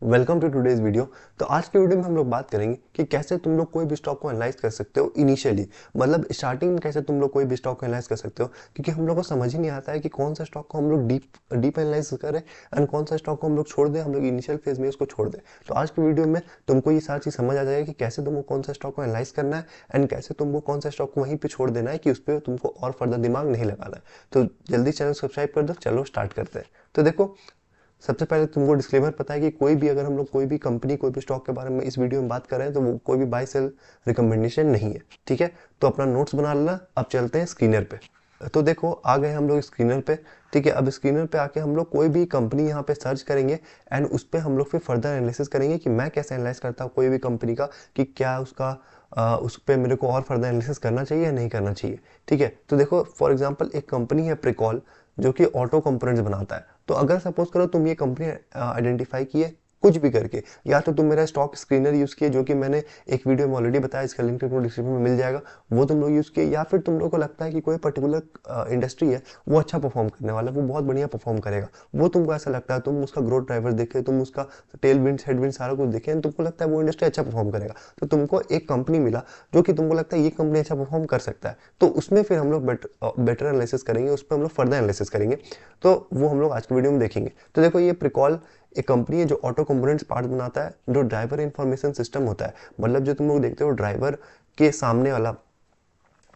Welcome to today's video. तो आज के वीडियो में हम लोग बात करेंगे कि कैसे तुम लोग कोई भी स्टॉक को एनालाइज कर सकते हो इनिशियली, मतलब स्टार्टिंग में कैसे तुम लोग कोई भी स्टॉक को एनालाइज कर सकते हो, क्योंकि हम लोग को समझ ही नहीं आता है कि कौन सा स्टॉक को हम लोग डीप एनालाइज करें एंड कौन सा स्टॉक को हम लोग छोड़ दें, हम लोग इनिशियल फेज में उसको छोड़ दें। तो आज के वीडियो में तुमको ये सारी चीज़ समझ आ जाएगा कि कैसे तुमको कौन सा स्टॉक को एनालाइज करना है एंड कैसे तुमको कौन सा स्टॉक को वहीं पर छोड़ देना है कि उस पर तुमको और फर्दर दिमाग नहीं लगाना है। तो जल्दी चैनल सब्सक्राइब कर दो, चलो स्टार्ट करते हैं। तो देखो, सबसे पहले तुमको डिस्क्लेमर पता है कि कोई भी अगर हम लोग कोई भी कंपनी कोई भी स्टॉक के बारे में इस वीडियो में बात कर रहे हैं तो वो कोई भी बाय सेल रिकमेंडेशन नहीं है, ठीक है। तो अपना नोट्स बना लेना। अब चलते हैं स्क्रीनर पे। तो देखो, आ गए हम लोग स्क्रीनर पे, ठीक है। अब स्क्रीनर पे आके हम लोग कोई भी कंपनी यहाँ पे सर्च करेंगे एंड उस पर हम लोग फिर फर्दर एनालिसिस करेंगे कि मैं कैसे एनालाइज करता हूँ कोई भी कंपनी का, कि क्या उसका उस पर मेरे को और फर्दर एनालिसिस करना चाहिए या नहीं करना चाहिए, ठीक है। तो देखो, फॉर एग्जांपल एक कंपनी है प्रिकॉल, जो कि ऑटो कंपोनेंट्स बनाता है। तो अगर सपोज करो तुम ये कंपनी आइडेंटिफाई किए कुछ भी करके, या तो तुम मेरा स्टॉक स्क्रीनर यूज़ किए जो कि मैंने एक वीडियो में ऑलरेडी बताया, इसका लिंक तुमको डिस्क्रिप्शन में मिल जाएगा, वो तुम लोग यूज़ किए, या फिर तुम लोग को लगता है कि कोई पर्टिकुलर इंडस्ट्री है वो अच्छा परफॉर्म करने वाला है, वो बहुत बढ़िया परफॉर्म करेगा, वो तुमको ऐसा लगता है, तुम उसका ग्रोथ ड्राइवर देखे, तुम उसका टेल विंड हेड विंड सारा कुछ देखे, तुमको लगता है वो इंडस्ट्री अच्छा परफॉर्म करेगा, तो तुमको एक कंपनी मिला जो कि तुमको लगता है ये कंपनी अच्छा परफॉर्म कर सकता है, तो उसमें फिर हम लोग बेटर एनालिसिस करेंगे, उस पर हम लोग फर्दर एनालिसिस करेंगे। तो वो हम लोग आज की वीडियो में देखेंगे। तो देखो, ये प्रिकॉल एक कंपनी है जो ऑटो कंपोनेंट्स पार्ट बनाता है, जो ड्राइवर इंफॉर्मेशन सिस्टम होता है, मतलब जो तुम लोग देखते हो ड्राइवर के सामने वाला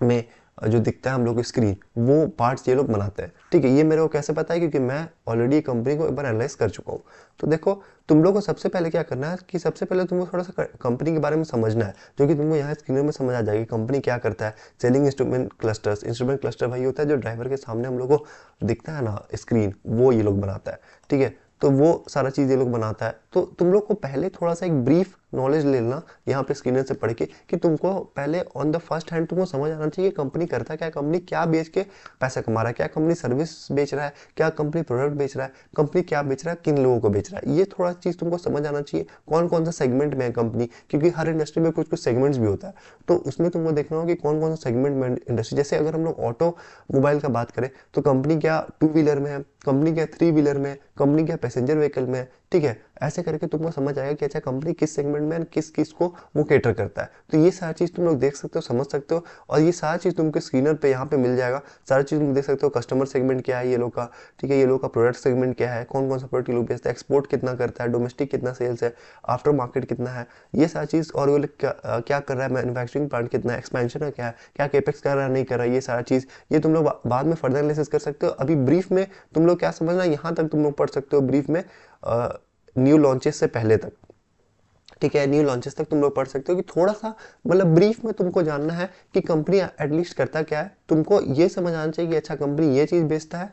में जो दिखता है हम लोग को स्क्रीन, वो पार्ट्स ये लोग बनाते हैं, ठीक है। ये मेरे को कैसे पता है, क्योंकि मैं ऑलरेडी कंपनी को एक बार एनालाइज कर चुका हूँ। तो देखो, तुम लोग को सबसे पहले क्या करना है कि सबसे पहले तुमको थोड़ा सा कंपनी के बारे में समझना है, जो कि तुमको यहाँ स्क्रीन में समझ आ जाएगी कंपनी क्या करता है। Selling instrument clusters, instrument cluster वही होता है जो ड्राइवर के सामने हम लोग को दिखता है ना स्क्रीन, वो ये लोग बनाता है, ठीक है। तो वो सारा चीज़ ये लोग बनाता है। तो तुम लोग को पहले थोड़ा सा एक ब्रीफ नॉलेज ले लेना यहाँ पे स्क्रीनर से पढ़ के, कि तुमको पहले ऑन द फर्स्ट हैंड तुमको समझ आना चाहिए कंपनी करता क्या, कंपनी क्या बेच के पैसा कमा रहा है, क्या कंपनी सर्विस बेच रहा है, क्या कंपनी प्रोडक्ट बेच रहा है, कंपनी क्या बेच रहा है, किन लोगों को बेच रहा है, ये थोड़ा चीज़ तुमको समझ आना चाहिए। कौन कौन सा सेगमेंट में है कंपनी, क्योंकि हर इंडस्ट्री में कुछ कुछ सेगमेंट्स भी होता है, तो उसमें तुमको देखना होगा कि कौन कौन सा सेगमेंट में इंडस्ट्री। जैसे अगर हम लोग ऑटो मोबाइल का बात करें तो कंपनी क्या टू व्हीलर में है, कंपनी क्या थ्री व्हीलर में, कंपनी क्या पैसेंजर व्हीकल में है, ठीक है। ऐसे करके तुमको समझ आएगा कि अच्छा कंपनी किस सेगमेंट में किस किस को वो कैटर करता है। तो ये सारी चीज़ तुम लोग देख सकते हो, समझ सकते हो, और ये सारी चीज़ तुमको स्क्रीनर पे यहाँ पे मिल जाएगा। सारी चीज़ तुम देख सकते हो, कस्टमर सेगमेंट क्या है ये लोग का, ठीक है, ये लोग का प्रोडक्ट सेगमेंट क्या है, कौन कौन सा प्रोडक्ट ये लोग बेचता है, एक्सपोर्ट कितना करता है, डोमेस्टिक कितना सेल्स है, आफ्टर मार्केट कितना है, ये सारी चीज़, और वो लोग क्या कर रहा है, मैन्युफैक्चरिंग प्लांट कितना है, एक्सपेंशन है क्या केपेक्स कर रहा है नहीं कर रहा है, ये सारा चीज़ ये तुम लोग बाद में फर्दर एनालिसिस कर सकते हो। अभी ब्रीफ में तुम लोग क्या समझना, यहाँ तक तुम लोग पढ़ सकते हो ब्रीफ में, न्यू लॉन्चेस से पहले तक, ठीक है। न्यू लॉन्चेस तक तुम लोग पढ़ सकते हो कि थोड़ा सा, मतलब ब्रीफ में तुमको जानना है कि कंपनी एटलीस्ट करता क्या है। तुमको ये समझ आना चाहिए कि अच्छा कंपनी ये चीज़ बेचता है,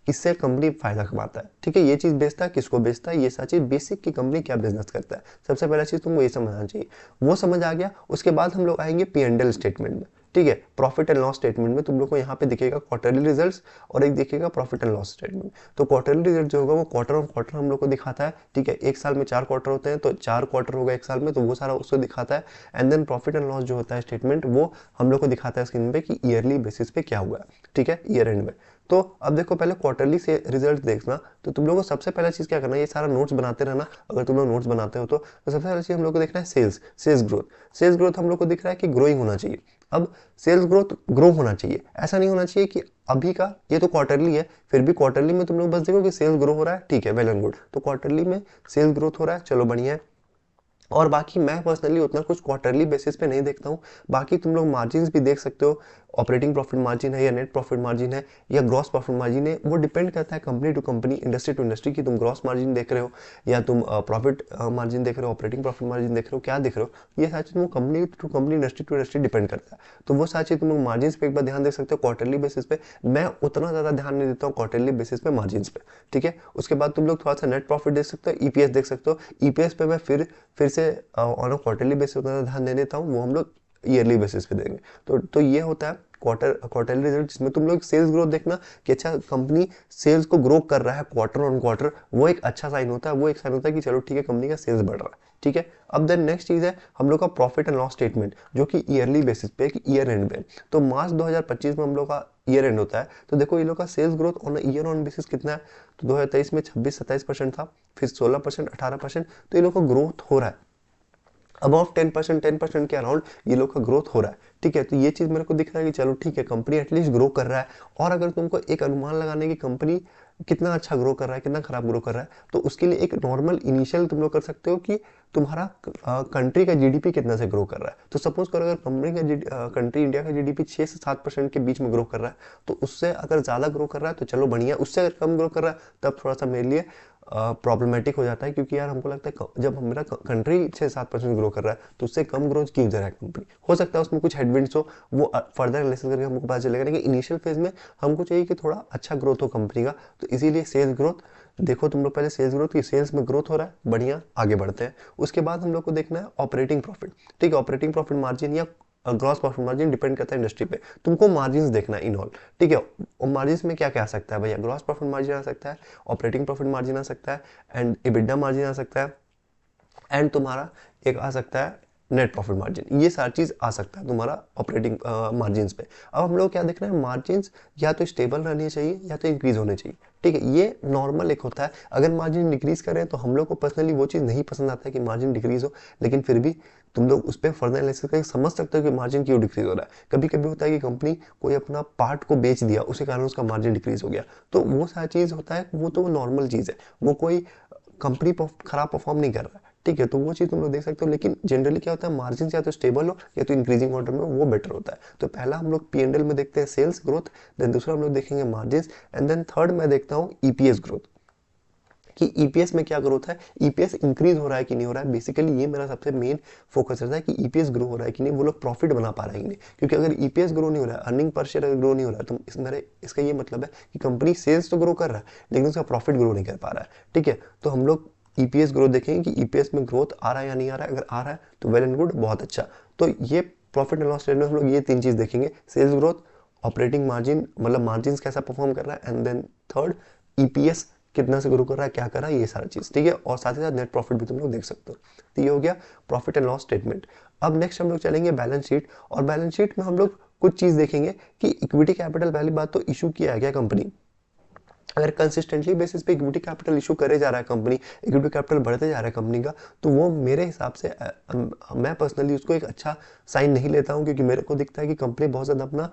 इससे कंपनी फायदा कमाता है, ठीक है, ये चीज़ बेचता है, किसको बेचता है, ये सारी चीज़ बेसिक की कंपनी क्या बिजनेस करता है। सबसे पहला चीज़ तुमको ये समझना चाहिए। वो समझ आ गया, उसके बाद हम लोग आएंगे P&L स्टेटमेंट में, ठीक है। प्रॉफिट एंड लॉस स्टेटमेंट में तुम लोग को यहाँ पे दिखेगा क्वार्टरली रिजल्ट्स और एक दिखेगा प्रॉफिट एंड लॉस स्टेटमेंट। तो क्वार्टरली रिजल्ट जो होगा वो क्वार्टर ऑन क्वार्टर हम लोग को दिखाता है, ठीक है। एक साल में 4 क्वार्टर होते हैं, तो 4 क्वार्टर होगा एक साल में, तो वो सारा उसको दिखाता है। And then profit and loss जो होता है स्टेटमेंट, वो हम लोग को दिखाता है स्क्रीन पे कि ईयरली बेसिस पे क्या हुआ है, ठीक है, ईयर एंड में। तो अब देखो, पहले क्वार्टरली से रिजल्ट देखना, तो तुम लोगों को सबसे पहला चीज़ क्या करना है, ये सारा नोट्स बनाते रहना। अगर तुम लोग नोट्स बनाते हो तो सबसे पहला चीज़ हम लोग को देखना है सेल्स ग्रोथ हम लोग को दिख रहा है कि ग्रोइंग होना चाहिए। अब सेल्स ग्रोथ ग्रो होना चाहिए, ऐसा नहीं होना चाहिए कि अभी का, ये तो क्वार्टरली है, फिर भी क्वार्टरली में तुम लोग बस देखो कि सेल्स ग्रो हो रहा है, ठीक है, वेल एंड गुड। तो क्वार्टरली में सेल्स ग्रोथ हो रहा है, चलो बढ़िया है। और बाकी मैं पर्सनली उतना कुछ क्वार्टरली बेसिस पे नहीं देखता हूँ। बाकी तुम लोग मार्जिन भी देख सकते हो, ऑपरेटिंग प्रॉफिट मार्जिन है या नेट प्रॉफिट मार्जिन है या ग्रॉस प्रॉफिट मार्जिन है, वो डिपेंड करता है company to company, industry to industry, की तुम ग्रॉस मार्जिन देख रहे हो या तुम प्रॉफिट मार्जिन देख रहे हो, ऑपरेटिंग प्रॉफिट मार्जिन देख रहे हो, क्या देख रहे हो, ये सारी चीज़ वो company to company, industry to industry depend करता है। तो वो सारी चीज़ तुम लोग मार्जिन पे एक बार ध्यान दे सकते हो क्वार्टरली बेसिस पे। मैं उतना ज़्यादा ध्यान नहीं देता हूँ क्वार्टरली बेसिस पे मार्जिन पे, ठीक है। उसके बाद तुम लोग थोड़ा सा नेट प्रॉफिट देख सकते हो, ईपीएस देख सकते हो। ईपीएस पे मैं फिर से ऑन क्वार्टरली बेसिस उतना ध्यान दे देता हूँ, वो हम लोग ईयरली बेसिस पे देंगे। तो ये होता है क्वार्टरली रिजल्ट जिसमें तुम लोग सेल्स ग्रोथ देखना कि अच्छा कंपनी सेल्स को ग्रो कर रहा है क्वार्टर ऑन क्वार्टर, वो एक अच्छा साइन होता है, वो एक साइन होता है कि चलो ठीक है कंपनी का सेल्स बढ़ रहा है। ठीक है, अब देन नेक्स्ट चीज है हम लोग का प्रॉफिट एंड लॉस स्टेटमेंट, जो कि ईयरली बेसिस पे कि ईयर एंड पे। तो मार्च 2025 में हम लोग का ईयर एंड होता है, तो देखो ये लोग का sales growth on year on basis कितना है, तो 2023 में 26-27% था, फिर 16%, 18%, तो ये लोग का ग्रोथ हो रहा है अबाउट 10% के अराउंड ये लोग का ग्रोथ हो रहा है। ठीक है, तो ये चीज मेरे को दिख रहा है कि चलो ठीक है कंपनी एटलीस्ट ग्रो कर रहा है। और अगर तुमको एक अनुमान लगाने की कंपनी कितना अच्छा ग्रो कर रहा है कितना खराब ग्रो कर रहा है, तो उसके लिए एक नॉर्मल इनिशियल तुम लोग कर सकते हो कि तुम्हारा कंट्री का जीडीपी कितना से ग्रो कर रहा है। तो सपोज करो अगर कंपनी का कंट्री इंडिया का जीडीपी 6 से 7% के बीच में ग्रो कर रहा है, तो उससे अगर ज्यादा ग्रो कर रहा है तो चलो बढ़िया, उससे अगर कम ग्रो कर रहा है तब थोड़ा सा मेरे लिए प्रॉब्लमेटिक हो जाता है, क्योंकि यार हमको लगता है जब मेरा कंट्री 6-7% ग्रो कर रहा है तो उससे कम ग्रोथ क्यों दे रहा है कंपनी। हो सकता है उसमें कुछ हेडविंड्स हो, वो फर्दर एनालिसिस करके हमको पता चलेगा, लेकिन इनिशियल फेज में हमको चाहिए कि थोड़ा अच्छा ग्रोथ हो कंपनी का। तो इसीलिए सेल्स ग्रोथ देखो तुम लोग पहले सेल्स ग्रोथ की, सेल्स में ग्रोथ हो रहा है बढ़िया, आगे बढ़ते हैं। उसके बाद हम लोग को देखना है ऑपरेटिंग प्रॉफिट। ठीक है, ऑपरेटिंग प्रॉफिट मार्जिन या ग्रॉस प्रॉफिट मार्जिन डिपेंड करता है इंडस्ट्री पे, तुमको मार्जिन देखना है इन ऑल। ठीक है, और मार्जिन में क्या क्या आ सकता है भैया, ग्रॉस प्रॉफिट मार्जिन आ सकता है, ऑपरेटिंग प्रॉफिट मार्जिन आ सकता है, एंड एबिडा मार्जिन आ सकता है, एंड तुम्हारा एक आ सकता है नेट प्रॉफिट मार्जिन। ये सारी चीज आ सकता है तुम्हारा ऑपरेटिंग मार्जिन पे। अब हम लोग क्या देख रहे हैं, मार्जिन या तो स्टेबल रहनी चाहिए या तो इंक्रीज होने चाहिए। ठीक है, ये नॉर्मल एक होता है। अगर मार्जिन डिक्रीज करें तो हम लोग को पर्सनली वो चीज़ नहीं पसंद आता है कि मार्जिन डिक्रीज हो, लेकिन फिर भी तुम लोग उस पर फर्दर एनालिसिस करके समझ सकते हो कि मार्जिन क्यों डिक्रीज हो रहा है। कभी कभी होता है कि कंपनी कोई अपना पार्ट को बेच दिया, उसी कारण उसका मार्जिन डिक्रीज हो गया, तो वो सारी चीज़ होता है, वो तो नॉर्मल चीज़ है, वो कोई कंपनी खराब परफॉर्म नहीं कर रहा है। ठीक है, तो वो चीज़ तुम लोग देख सकते हो, लेकिन जनरली क्या होता है मार्जिन या तो स्टेबल हो या तो इंक्रीजिंग ऑर्डर में, वो बेटर होता है। तो पहला हम लोग P&L में देखते हैं सेल्स ग्रोथ, देन दूसरा हम लोग देखेंगे मार्जिन, एंड देन थर्ड मैं देखता हूँ ईपीएस ग्रोथ, कि ईपीएस में क्या ग्रोथ है, ईपीएस इंक्रीज हो रहा है कि नहीं हो रहा है। बेसिकली ये मेरा सबसे मेन फोकस रहता है कि ईपीएस ग्रो हो रहा है कि नहीं, वो लोग प्रॉफिट बना पा रहे हैं कि नहीं। क्योंकि अगर ईपीएस ग्रो नहीं हो रहा है, अर्निंग पर शेयर अगर ग्रो नहीं हो रहा है, तो इसका ये मतलब है कि कंपनी सेल्स तो ग्रो कर रहा है लेकिन उसका प्रॉफिट ग्रो नहीं कर पा रहा है। ठीक है, तो हम लोग ईपीएस ग्रोथ देखेंगे कि ईपीएस में ग्रोथ आ रहा है या नहीं आ रहा है। अगर आ रहा है तो वेल एंड गुड, बहुत अच्छा। तो ये प्रॉफिट एंड लॉस स्टेटमेंट में हम लोग ये तीन चीज देखेंगे, सेल्स ग्रोथ, ऑपरेटिंग मार्जिन मतलब मार्जिन कैसा परफॉर्म कर रहा है, एंड देन थर्ड ईपीएस कितना से ग्रो कर रहा है, क्या कर रहा है, ये सारा चीज। ठीक है, और साथ ही साथ नेट प्रॉफिट भी तुम लोग देख सकते हो। तो ये हो गया प्रॉफिट एंड लॉस स्टेटमेंट। अब नेक्स्ट हम लोग चलेंगे बैलेंस शीट, और बैलेंस शीट में हम लोग कुछ चीज देखेंगे कि इक्विटी कैपिटल, पहली बात तो इशू किया है क्या कंपनी। अगर कंसिस्टेंटली बेसिस पे इक्विटी कैपिटल इशू करे जा रहा है कंपनी, इक्विटी कैपिटल बढ़ते जा रहा है कंपनी का, तो वो मेरे हिसाब से मैं पर्सनली उसको एक अच्छा साइन नहीं लेता हूं, क्योंकि मेरे को दिखता है कि कंपनी बहुत ज़्यादा अपना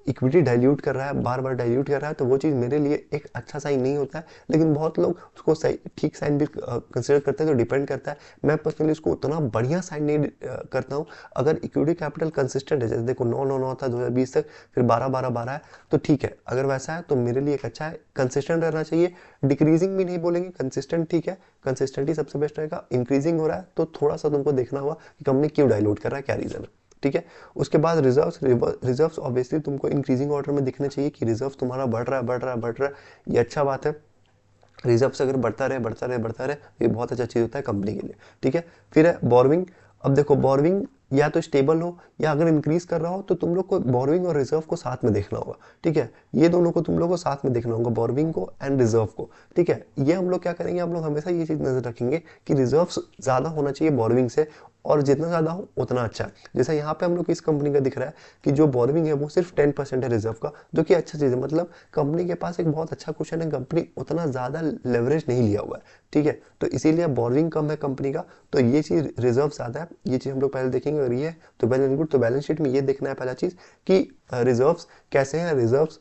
इक्विटी डाइल्यूट कर रहा है, बार बार डाइल्यूट कर रहा है, तो वो चीज़ मेरे लिए एक अच्छा साइन नहीं होता है। लेकिन बहुत लोग उसको सही ठीक साइन भी कंसिडर करते हैं, तो डिपेंड करता है। मैं पर्सनली उसको उतना बढ़िया साइन नहीं करता हूँ। अगर इक्विटी कैपिटल कंसिस्टेंट है, जैसे देखो 9-9-9 था 2020 तक, फिर 12-12-12 है, तो ठीक है। अगर वैसा है तो मेरे लिए एक अच्छा है, कंसिस्टेंट रहना चाहिए, डिक्रीजिंग भी नहीं बोलेंगे, कंसिस्टेंट ठीक है, कंसिस्टेंटी सबसे बेस्ट रहेगा। इंक्रीजिंग हो रहा है तो थोड़ा सा तुमको देखना होगा कि कंपनी क्यों डाइल्यूट कर रहा है, क्या रीजन है। ठीक है, उसके बाद रिजर्व्स ऑब्वियसली तुमको इंक्रीजिंग ऑर्डर में दिखने चाहिए कि रिजर्व तुम्हारा बढ़ रहा है बढ़ रहा है बढ़ रहा है, ये अच्छा बात है। रिजर्व अगर बढ़ता रहे बढ़ता रहे बढ़ता रहे, ये बहुत अच्छा चीज़ होता है कंपनी के लिए। ठीक है, फिर है बोरविंग। अब देखो बोरविंग या तो स्टेबल हो या अगर इंक्रीज कर रहा हो, तो तुम लोग को बोरविंग और रिजर्व को साथ में देखना होगा। ठीक है, ये दोनों को तुम लोग को साथ में देखना होगा, बोरविंग को एंड रिजर्व को। ठीक है, ये हम लोग क्या करेंगे, हम लोग हमेशा ये चीज़ नजर रखेंगे कि रिजर्व ज़्यादा होना चाहिए बोरविंग से, और जितना ज़्यादा हो उतना अच्छा है। जैसे यहाँ पे हम लोग इस कंपनी का दिख रहा है कि जो बोरविंग है वो सिर्फ 10% है रिजर्व का, जो कि अच्छा चीज़ है। मतलब कंपनी के पास एक बहुत अच्छा क्वेश्चन है, कंपनी उतना ज़्यादा लेवरेज नहीं लिया हुआ है। ठीक है, तो इसीलिए बोरविंग कम है कंपनी का, तो ये चीज़ रिजर्व ज़्यादा है, ये चीज़ हम लोग पहले देखेंगे। और ये तो वेल एंड गुड, तो बैलेंस शीट में ये देखना है पहला चीज़ कि रिजर्व्स कैसे हैं, रिजर्व्स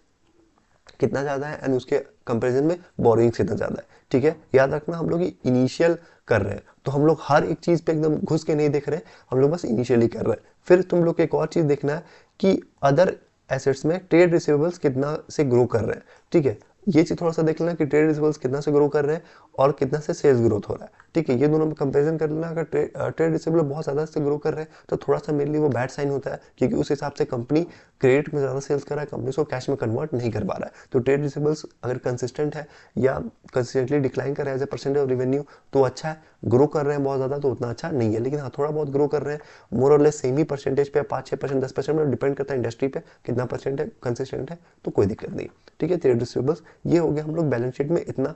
कितना ज़्यादा है, एंड उसके कंपैरिजन में बोरिंग कितना ज़्यादा है। ठीक है, याद रखना हम लोग इनिशियल कर रहे हैं, तो हम लोग हर एक चीज़ पे एकदम घुस के नहीं देख रहे, हम लोग बस इनिशियली कर रहे हैं। फिर तुम लोग को एक और चीज़ देखना है कि अदर एसेट्स में ट्रेड रिसीवेबल्स कितना से ग्रो कर रहे हैं। ठीक है, ये चीज़ थोड़ा सा देख लेना कि ट्रेड रिसीवेबल्स कितना से ग्रो कर रहे हैं और कितना से सेल्स ग्रोथ हो रहा है। ठीक है, ये दोनों में कंपैरिजन कर लेना। अगर ट्रेड रिसीवेबल बहुत ज़्यादा से ग्रो कर रहे हैं तो थोड़ा सा मेरे लिए वो बैड साइन होता है, क्योंकि उस हिसाब से कंपनी क्रेडिट में ज़्यादा सेल्स कर रहा है, कंपनी को कैश में कन्वर्ट नहीं कर पा रहा है। तो ट्रेड रिसीवेबल्स अगर कंसिस्टेंट है या कंसिस्टेंटली डिक्लाइन कर रहा है as a percentage of revenue, तो अच्छा है। ग्रो कर रहे हैं बहुत ज़्यादा तो उतना अच्छा नहीं है, लेकिन हाँ थोड़ा बहुत ग्रो कर रहे हैं, मोर और लेस सेम ही परसेंटेज पे 5-6%, 10% में डिपेंड करता है इंडस्ट्री पे कितना परसेंट है, कंसिस्टेंट है, तो कोई दिक्कत नहीं। ठीक है, ट्रेड रिसीवेबल्स ये हो गया, हम लोग बैलेंस शीट में इतना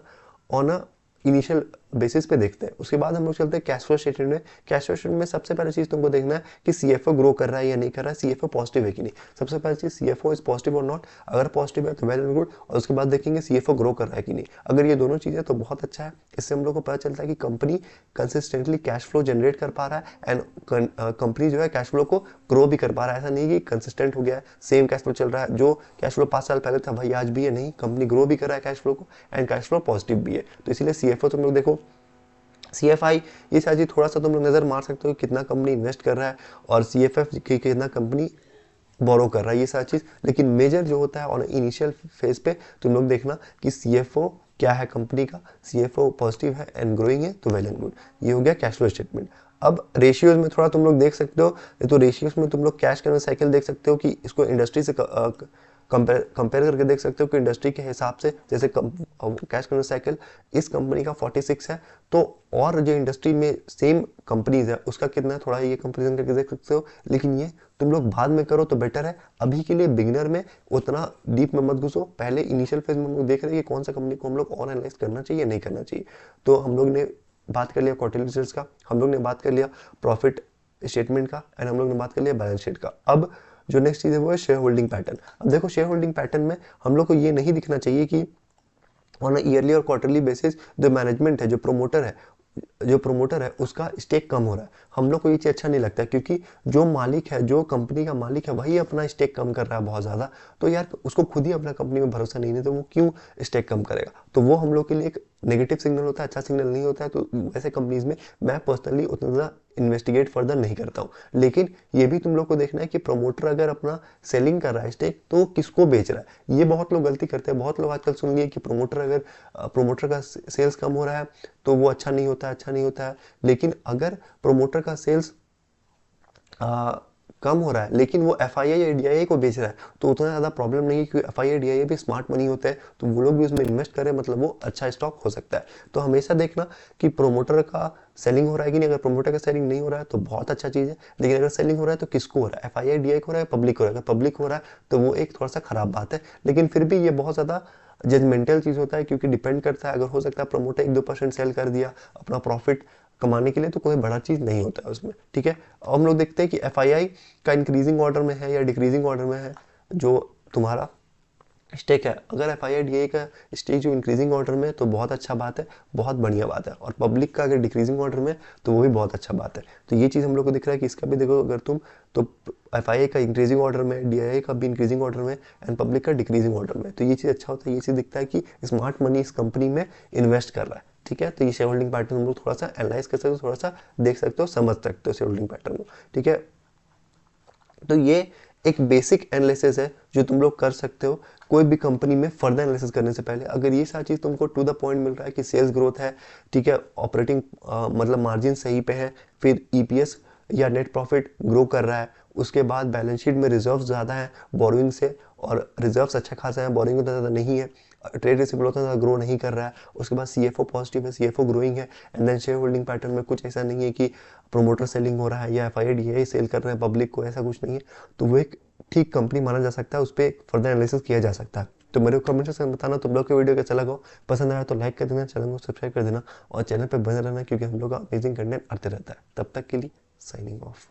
ऑन अ इनिशियल बेसिस पे देखते हैं। उसके बाद हम लोग चलते हैं कैश फ्लो स्टेटमेंट में। कैश फ्लो स्टेटमेंट में सबसे पहली चीज तुमको देखना है कि सीएफओ ग्रो कर रहा है या नहीं कर रहा है, सीएफओ पॉजिटिव है कि नहीं। सबसे पहली चीज सीएफओ इज पॉजिटिव और नॉट, अगर पॉजिटिव है तो वेल एंड गुड, और उसके बाद देखेंगे सीएफओ ग्रो कर रहा है कि नहीं। अगर ये दोनों चीजें तो बहुत अच्छा है, इससे हम लोग को पता चलता है कि company consistently cash flow generate कर पा रहा है एंड कंपनी जो है कैश फ्लो को ग्रो भी कर पा रहा है। ऐसा नहीं कि कंसिस्टेंट हो गया है, सेम कैश फ्लो चल रहा है, जो कैश फ्लो 5 साल पहले था भाई आज भी है, नहीं, कंपनी ग्रो भी कर रहा है कैश फ्लो को एंड कैश फ्लो पॉजिटिव भी है। तो इसीलिए सीएफओ तुम लोग देखो, सीएफआई ये सारी चीज थोड़ा सा तुम लोग नजर मार सकते हो कितना कंपनी इन्वेस्ट कर रहा है और सीएफएफ कितना कंपनी बोरो कर रहा है, ये सारी चीज। लेकिन मेजर जो होता है ऑन इनिशियल फेज पे तुम लोग देखना कि सीएफओ क्या है कंपनी का, सीएफओ पॉजिटिव है एंड ग्रोइंग है तो वेल एंड गुड। ये हो गया कैश फ्लो स्टेटमेंट। अब रेशियोज में थोड़ा तुम लोग देख सकते हो, तो रेशियोज में तुम लोग कैश कन्वर्जन साइकिल देख सकते हो कि इसको इंडस्ट्री से कंपेयर करके देख सकते हो कि इंडस्ट्री के हिसाब से जैसे कैश कन्वर्जन साइकिल इस कंपनी का 46 है, तो और जो इंडस्ट्री में सेम कंपनीज है उसका कितना है, थोड़ा ये कंपेरिजन करके देख सकते हो। लेकिन ये तुम लोग बाद में करो तो बेटर है, अभी के लिए बिगिनर में उतना डीप में मत घुसो। पहले इनिशियल फेज में हम लोग देख रहे हैं कि कौन सा कंपनी को हम लोग और एनालाइज करना चाहिए नहीं करना चाहिए। तो हम लोग ने बात कर लिया क्वार्टरली रिजल्ट्स का, हम लोग ने बात कर लिया प्रॉफिट स्टेटमेंट का एंड हम लोग ने बात कर लिया बैलेंस शीट का। अब जो नेक्स्ट चीज है वो है शेयर होल्डिंग पैटर्न। अब देखो शेयर होल्डिंग पैटर्न में हम लोग को ये नहीं दिखना चाहिए कि ऑन ईयरली और क्वार्टरली बेसिस जो मैनेजमेंट है, जो प्रोमोटर है उसका स्टेक कम हो रहा है। हम लोग को ये चीज अच्छा नहीं लगता, क्योंकि जो मालिक है, जो कंपनी का मालिक है, वही अपना स्टेक कम कर रहा है बहुत ज्यादा, तो यार उसको खुद ही अपना कंपनी में भरोसा नहीं है तो वो क्यों स्टेक कम करेगा। तो वो हम लोग के लिए एक नेगेटिव सिग्नल होता है, अच्छा सिग्नल नहीं होता है। तो वैसे कंपनीज में मैं पर्सनली उतना ज़्यादा इन्वेस्टिगेट फर्दर नहीं करता हूँ। लेकिन ये भी तुम लोग को देखना है कि प्रमोटर अगर अपना सेलिंग कर रहा है स्टेक तो किसको बेच रहा है। ये बहुत लोग गलती करते हैं, बहुत लोग आजकल सुन लिए कि प्रोमोटर का सेल्स कम हो रहा है तो वो अच्छा नहीं होता है, अच्छा नहीं होता है। लेकिन अगर प्रोमोटर का सेल्स कम हो रहा है लेकिन वो एफआईआई या डीआईआई को बेच रहा है तो उतना ज़्यादा प्रॉब्लम नहीं है, क्योंकि एफआईआई डीआईआई भी स्मार्ट मनी होते हैं, तो वो लोग भी उसमें इन्वेस्ट करें, मतलब वो अच्छा स्टॉक हो सकता है। तो हमेशा देखना कि प्रोमोटर का सेलिंग हो रहा है कि नहीं। अगर प्रोमोटर का सेलिंग नहीं हो रहा है तो बहुत अच्छा चीज़ है, लेकिन अगर सेलिंग हो रहा है तो किसको हो रहा है, एफआईआई डीआईआई को हो रहा है, पब्लिक हो रहा है। अगर पब्लिक हो रहा है तो वो एक थोड़ा सा खराब बात है, लेकिन फिर भी ये बहुत ज़्यादा जजमेंटल चीज़ होता है, क्योंकि डिपेंड करता है। अगर हो सकता है प्रोमोटर 1-2% सेल कर दिया अपना प्रॉफिट कमाने के लिए, तो कोई बड़ा चीज़ नहीं होता है उसमें। ठीक है, अब हम लोग देखते हैं कि एफआईआई का इंक्रीजिंग ऑर्डर में है या डिक्रीजिंग ऑर्डर में है जो तुम्हारा स्टेक है। अगर एफआईआई डीआई का स्टेक जो इंक्रीजिंग ऑर्डर में है तो बहुत अच्छा बात है, बहुत बढ़िया बात है। और पब्लिक का अगर डिक्रीजिंग ऑर्डर में तो वो भी बहुत अच्छा बात है। तो ये चीज़ हम लोग को दिख रहा है कि इसका भी देखो, अगर तुम तो एफआईआई का इंक्रीजिंग ऑर्डर में, डीआईआई का भी इंक्रीजिंग ऑर्डर में एंड पब्लिक का डिक्रीजिंग ऑर्डर में, तो ये चीज़ अच्छा होता है। ये चीज़ दिखता है कि स्मार्ट मनी इस कंपनी में इन्वेस्ट कर रहा है। ठीक है, तो ये शेयर होल्डिंग पैटर्न हम लोग थोड़ा सा एनालाइज कर सकते हो, थोड़ा सा देख सकते हो, समझ सकते हो शेयर होल्डिंग पैटर्न को। ठीक है, तो ये एक बेसिक एनालिसिस है जो तुम लोग कर सकते हो कोई भी कंपनी में फर्दर एनालिसिस करने से पहले। अगर ये सारी चीज़ तुमको टू द पॉइंट मिल रहा है कि सेल्स ग्रोथ है, ठीक है, ऑपरेटिंग मतलब मार्जिन सही पे है, फिर ईपीएस या नेट प्रॉफिट ग्रो कर रहा है, उसके बाद बैलेंस शीट में रिजर्व्स ज़्यादा है बोरोइंग से, और रिजर्व्स अच्छा खासा है, बोरोइंग उतना ज़्यादा नहीं है, ट्रेड रिसीवेबल उतना ज़्यादा ग्रो नहीं कर रहा है, उसके बाद सीएफओ पॉजिटिव है, सीएफओ ग्रोइंग है, and then shareholding pattern में कुछ ऐसा नहीं है कि प्रोमोटर सेलिंग हो रहा है या एफआईआई डीआईआई सेल कर रहे हैं पब्लिक को, ऐसा कुछ नहीं है। तो वो एक ठीक कंपनी माना जा सकता है, उस पर फर्दर एनालिसिस किया जा सकता है। तो मेरे को कमेंट सेक्शन में बताना तुम लोग के वीडियो कैसा लगा हो, पसंद आया तो लाइक कर देना, चैनल को सब्सक्राइब कर देना और चैनल पर बने रहना, क्योंकि हम लोग का अमेजिंग कंटेंट आते रहता है। तब तक के लिए साइनिंग ऑफ।